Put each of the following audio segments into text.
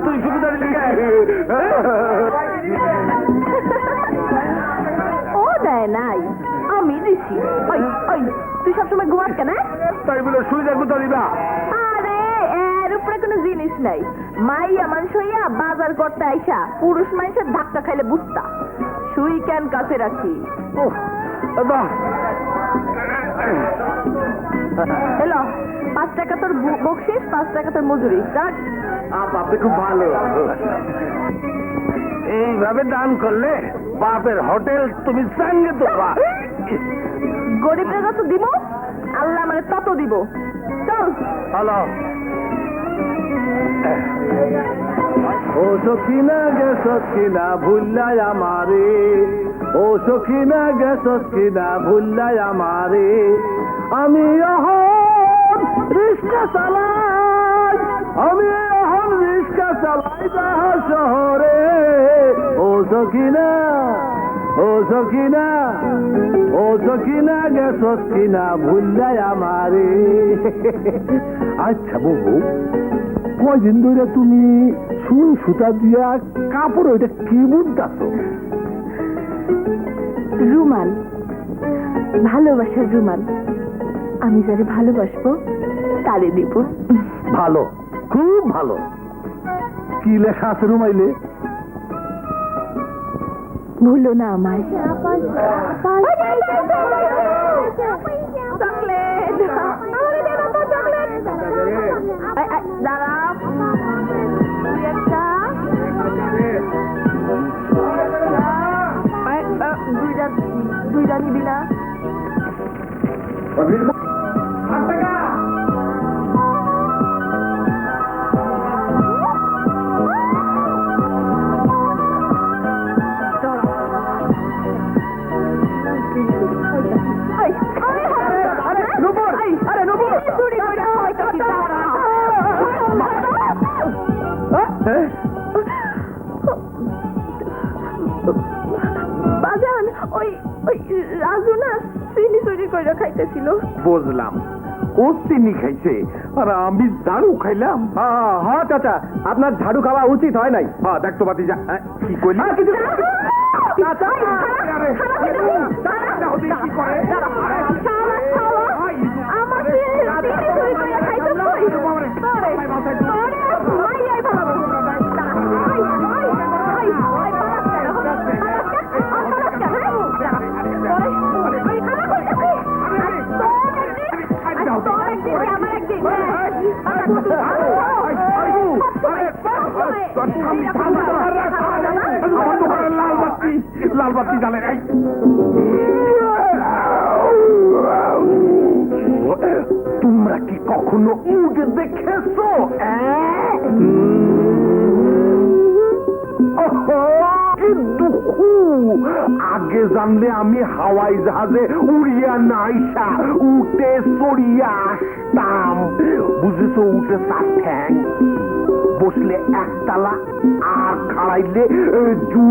তুই শুধু দাঁড়িয়ে ও দেয় নাই, আমি দিছি। ওই ওই তুই সবসময় ঘুমাস কেন? তাই বলে শুয়ে যাবো দাঁড়িবা? আরে এর উপরে কোনো জিনিস নাই। মাইয়া মানুষ হইয়া বাজার করতে আইসা পুরুষ মানুষের ধাক্কা খাইলে বুঝতা। শুই কেন কাছে রাখি? এলো 5 টাকা তোর বকশিস, 5 টাকা তোর মজুরি। আপনি খুব ভালো। এইভাবে দান করলে বাপের হোটেল তুমি সঙ্গে তো গরিবরা যত দিব আল্লাহ মানে তত দিব। চল। হ্যালো। ও সখিনা গে সখিনা ভুল্লাই আমারে, ও সখিনা গে সখিনা ভুল্লাই আমারে, আমি এখন রিক্সা চালাই, আমি এখন রিক্সা চালাই যাহা শহরে। ও সখিনা, ও সখিনা, ও সখিনা গে সখিনা ভুল্লাই আমারে। আচ্ছা বাবু, কয়দিন ধরে তুমি সুই সুতা দিয়া কাপড় ওইটা কি বুনতাছ? রুমাল, ভালোবাসার রুমাল। আমি যারে ভালোবাসবো তারে দিব। ভালো, খুব ভালো। কি লেখা আছে রুমাইলে? ভুলো না আমায়। চকলেট দাঁড়া, দুইটা নিবি না? বাজান, ওই ওই রাজু না চিনি চুরি করে খাইতেছিল। বুঝলাম, ও চিনি খাইছে আর আমি ঝাড়ু খাইলাম। হ্যাঁ চাচা, আপনার ঝাড়ু খাওয়া উচিত হয় নাই। হ্যাঁ দেখতো বাতি যা কি করলি। লাল বাতি জ্বালে। তোমরা কি কখনো উড়ে দেখেছো? কি দুঃখ! আগে জানলে আমি হাওয়াই জাহাজে উড়িয়া না আইসা উঠে চড়িয়া আসতাম। বুঝেছো? উঠে 4 ঠ্যাং, বসলে 1 তালা আর খাড়াইলে 2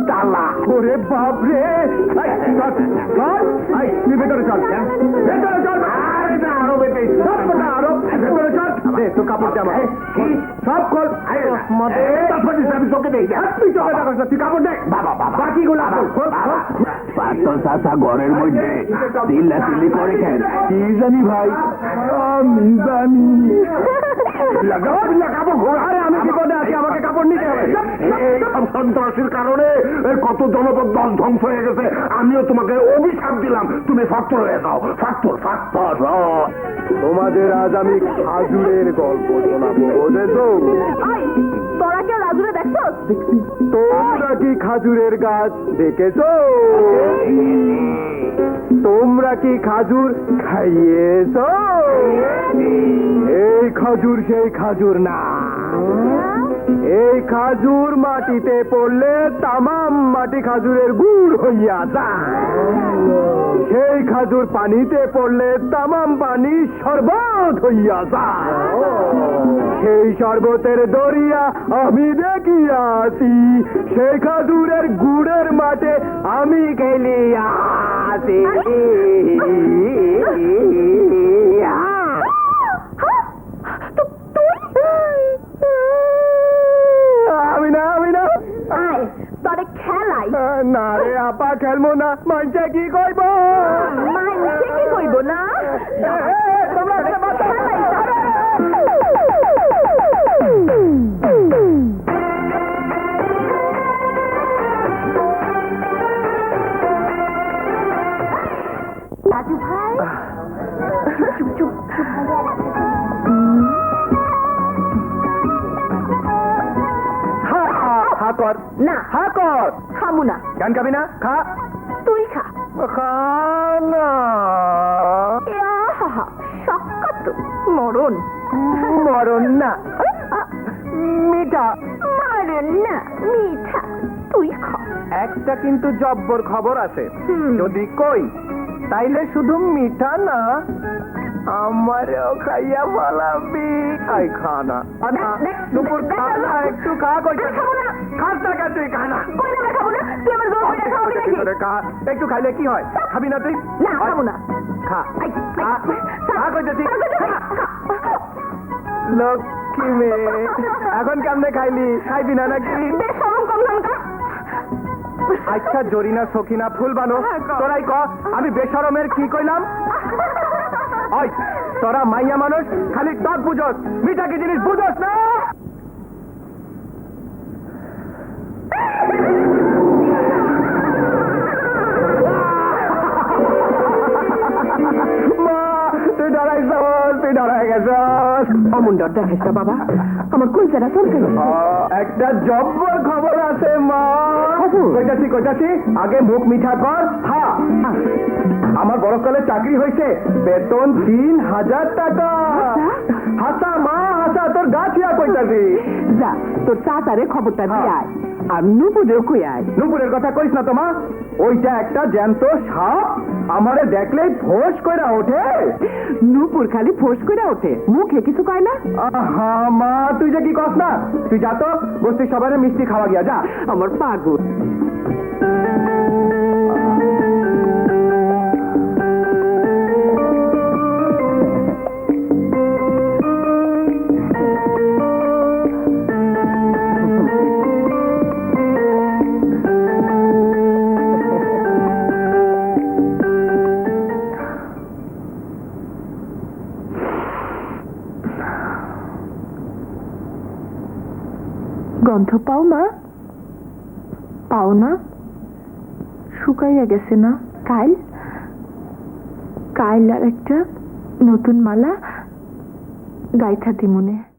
তালা। ওরে বাপরে! তুই ভেতরে চল, ভেতরে চল। আরো ভেতরে চল। তো কাপড় জামা সব খোল। আমি চোখে দেই, তুই চোখে দেখ, তুই কাপড় দেখ। বাবা বাবা, বাকিগুলো ঘরের মধ্যে চিল্লাচিল্লি করে কেন? কি জানি ভাই, আমি জানি। আমি বিপদে আছি, আমাকে কাপড় নিতে হবে। এইসব সন্ত্রাসীর কারণে কত জনপদ ধ্বংস হয়ে গেছে। আমিও তোমাকে অভিশাপ দিলাম, তুমি ফাক্তর হয়ে যাও। ফাক্তর ফাক্তর। তোমাদের আজ আমি খাজুরের গল্প শোনাবো, বুঝেছো? তোরা কেউ রাজুরে দেখছো? তোমরা কি খাজুরের গাছ দেখেছো? তোমরা কি খাজুর খাইয়েছো? এই খাজুর সেই খাজুর না, এই খাজুর মাটিতে পড়লে তামাম মাটি খাজুরের গুড় হইয়া যায়, সেই খাজুর পানিতে পড়লে তামাম পানি শরবত হইয়া যায়, সেই শরবতের দরিয়া আমি দেখিয়াছি, সেই খাজুরের গুড়ের মাঠে আমি খেলিয়াছি। আমি না আয় তোরে খেলাই। না রে আপা, খেলবো না, মানছে কি কইব? মানছে কি কইব না? তোমরা রাজু ভাই চুপ চুপ হা কর না হা কর। খামু না। গান খাবি না? খা তুই খা। খা না। আহা, শক্ত মরণ। মরণ না, মিঠা। মরণ না, মিঠা। তুই খা। একটা কিন্তু জব্বর খবর আছে, হুম। যদি কই তাইলে শুধু মিঠা না, আমারও খাইয়া বলাবি। আই খানা দুপুর খানা, একটু খা। কইটা খাবো না। খাস টাকা তুই খানা। কই না খাবো না? তুই আমার জোর করে খাওয়াবি নাকি? খা, একটু খাইলে কি হয়? খাবি না তুই? না খাবো না। খা আই, খা, খা কইতেছি। লক্ষ্মী মেয়ে, এখন কেমনে খাইলি? খাইবি না নাকি? বেশ শরম কম ধানকা। আচ্ছা জরিনা সখিনা ফুল বানো, তোরাই ক আমি বেশরমের কি কইলাম? ওই তোরা মাইয়া মানুষ খালি টক বুঝোস, মিঠা কি জিনিস বুঝোস না? মা, তুই ডরাইছস, তুই ডরাই গেছস। অমন ডর দেখাস না বাবা, আমার কলজারা চলতে একটা জব্বর খবর আছে মা। কইতাছি আগে মুখ মিঠা কর। হ্যাঁ, আমার বড়কালে চাকরি হয়েছে, বেতন ৩,০০০ টাকা। হাসা মা হাসা, তোর গা ছুঁয়া কইতাছি। যা তোর চাচারে খবরটা দিয়ে আয়, আর নুপুরেও কই আয়। নুপুরের কথা কইস না তোমা, ওইটা একটা জ্যান্ত সাপ, আমারে দেখলেই ফোঁস কইরা ওঠে। নুপুর খালি ফোঁস করে ওঠে, মুখে কিছু কয় না। আহা মা, তুই যে কি কস না, তুই যা তো বস্তি সবারে মিষ্টি খাওয়া গিয়া যা। আমার পাগল। গন্ধ পাও মা? পাও না? শুকাইয়া গেছে না? কাইল আর একটা নতুন মালা গাইথা দিমুনে।